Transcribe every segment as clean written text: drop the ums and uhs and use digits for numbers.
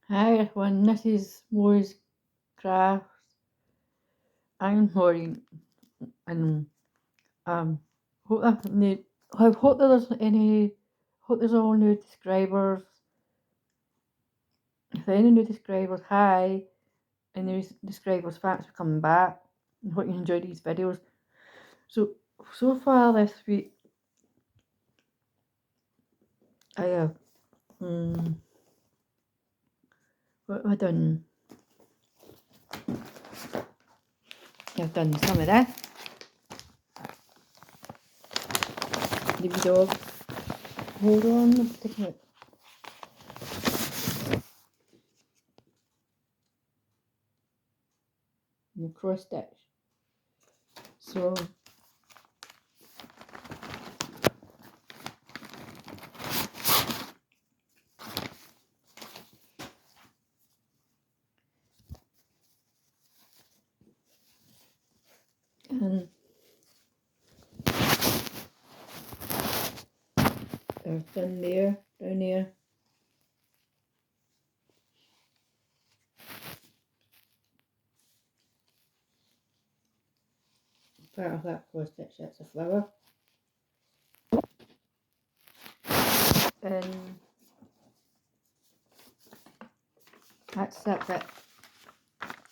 Hi everyone, this is Mo's Crafts. I'm Maureen and hope that I hope that there's all new subscribers. If there are any new subscribers, hi, and new subscribers, thanks for coming back. I hope you enjoy these videos. So far this week I have what have I done? I've done some of this. The video. Hold on, I'm taking it. Cross stitch. So and I've done there, down there. Part of that cross stitch, that's a flower. And that's that bit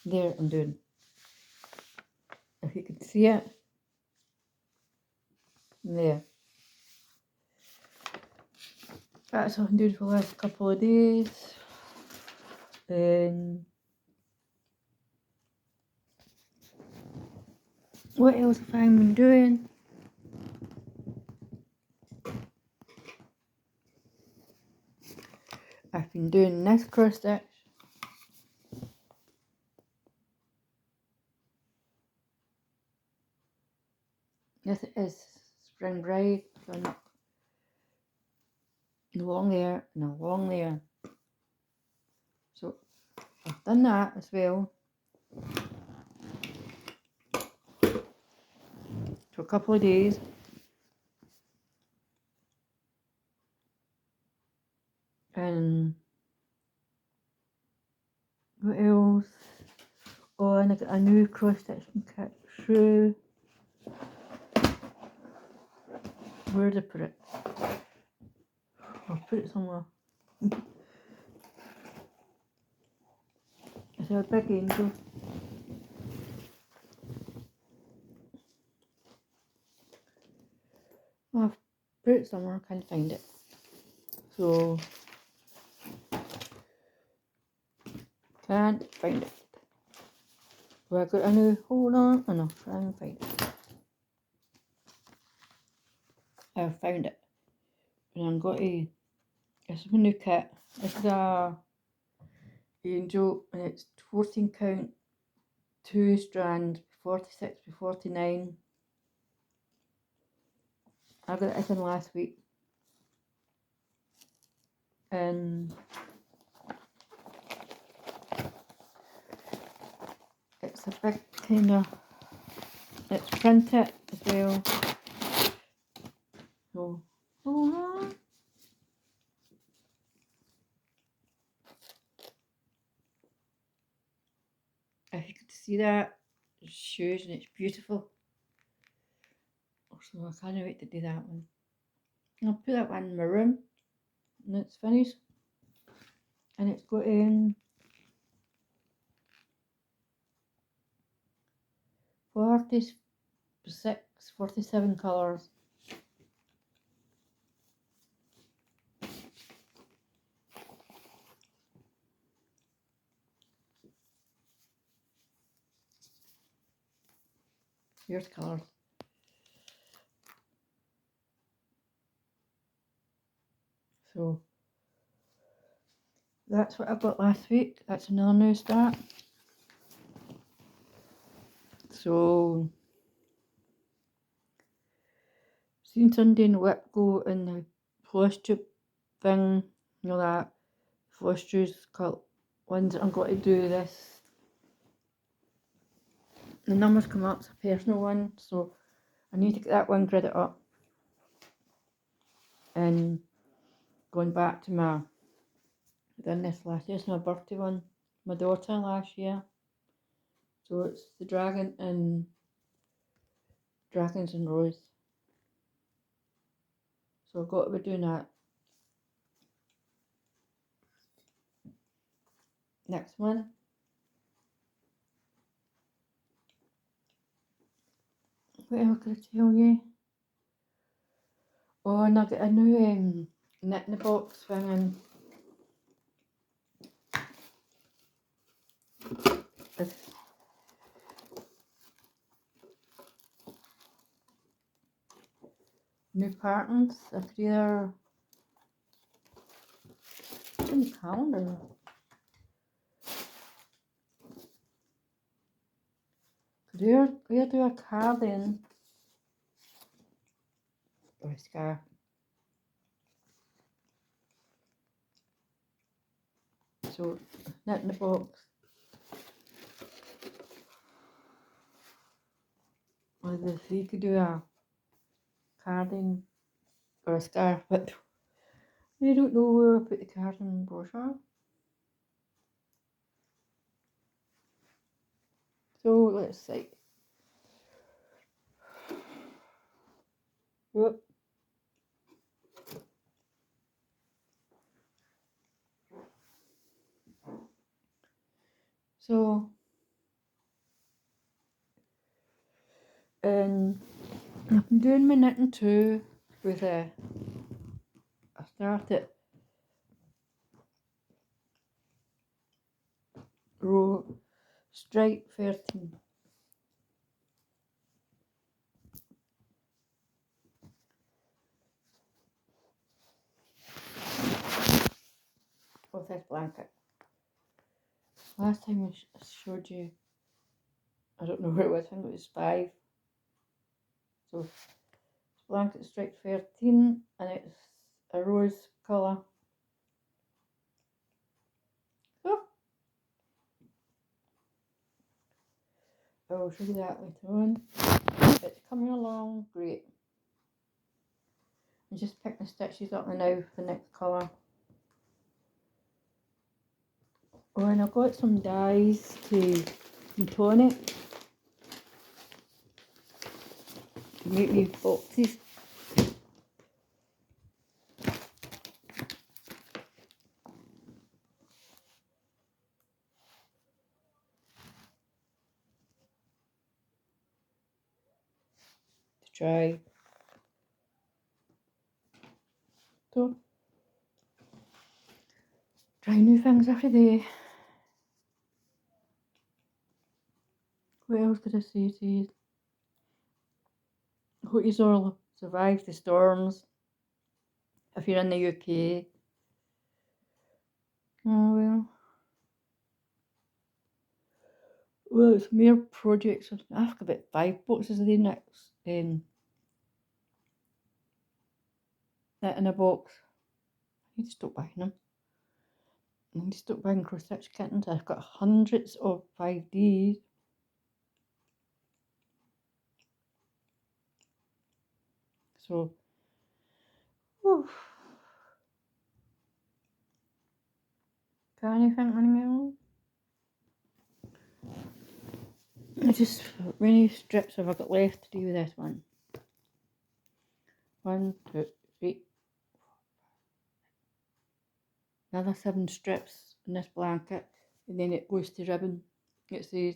there I'm doing. If you can see it, there. That's what I'm doing for the last couple of days. And what else have I been doing? I've been doing this cross stitch. This is Spring Bride. Done along there and along there. So I've done that as well for a couple of days. And what else? Oh, and I got a new cross stitching kit through. Where did I put it? I'll put it somewhere. It's a big angel. I've put it somewhere, I can't find it. So, can't find it. Well, I got a new, hold on, and I'll try and find it. I've found it. And I'm going to, it's my new kit. This is a angel, and it's 14 count, 2 strand, 46 by 49. I got it in last week. And it's a big kind of, it's printed as well. So, hold on. If you could see that, it's shoes and it's beautiful. So I can't wait to do that one. I'll put that one in my room and it's finished. And it's got 46, 47 colours. Here's colours. So that's what I got last week. That's another new start. So seen Sunday and Whip go in the flush tube thing, you know that flush juice ones that I'm going to do this. The numbers come up, it's a personal one, so I need to get that one gridded up. And going back to my I done this last year. It's my birthday one. My daughter last year. So it's the dragons and rose. So I've got to be doing that next one. What else could I tell you? Oh, and I got a new knit in the box thing in. It's new patterns. I could either it's in the calendar. Could either do a cardigan or a scarf. So knit in the box. Or you could do a cardigan or a scarf, but I don't know where I put the cardigan brochure. So let's see. Yep. So I've been doing my knitting too with I started row stripe 13. Of this blanket. Last time I showed you, I don't know where it was, I think it was 5. So it's blanket stripe 13 and it's a rose colour. Oh, I'll show you that later on. It's coming along great. I'm just picking the stitches up now for the next colour. Oh, and I've got some dies to tone it. To make me boxes. To try. So, try new things every day. What else could I say to you? Hope you all survive the storms. If you're in the UK. Oh well. Well, it's more projects. I've got about 5 boxes of the next that in a box. I need to stop buying them. I need to stop buying cross stitch kittens. I've got hundreds of 5Ds. So, whew. Can you think anything else? I just, how many strips have I got left to do with this one? 1, 2, 3. Another 7 strips in this blanket, and then it goes to ribbon. It says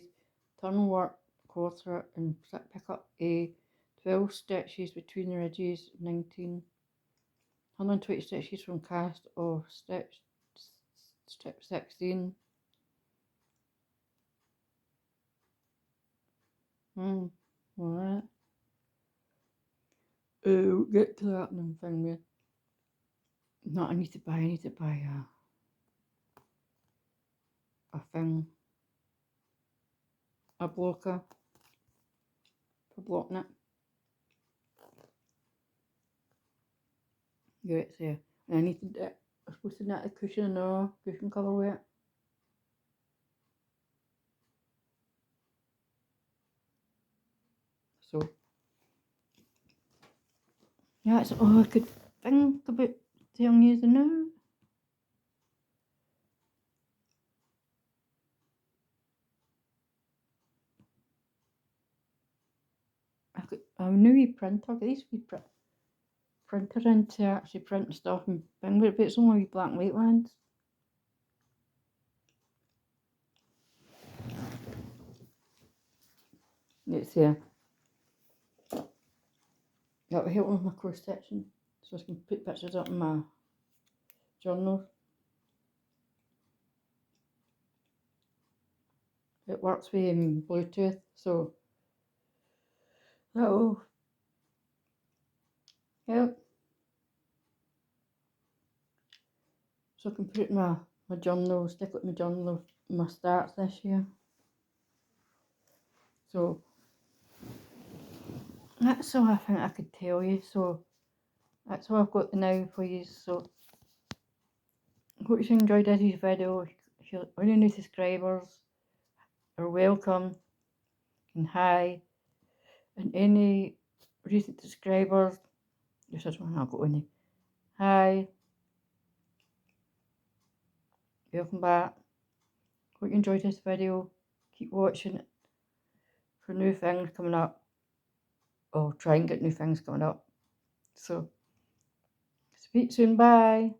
turn work, quarter, and pick up a 12 stitches between the ridges, 120 stitches from cast of strip 16. Alright. We'll get to that in a thing. No, I need to buy a thing, a blocker for blocking it. Yeah, it's there. And I need to, I'm supposed to knit a cushion or cushion cover with it. So, yeah, that's all I could think about telling you now. I've got a new wee printer. I've got these wee printer in to actually print stuff and things, but it's only wee black and white ones. It's that will help with my cross section, so I can put pictures up in my journal. It works with Bluetooth, so that'll help. So I can put it in my journal, stick it in my journal of my starts this year. So that's all I think I could tell you. So that's all I've got now for you. So I hope you enjoyed this video. If you're any new subscribers are welcome, and hi, and any recent subscribers, this is one I've got any. Hi, welcome back. Hope you enjoyed this video. Keep watching for new things coming up. I'll try and get new things coming up. So, speak soon. Bye.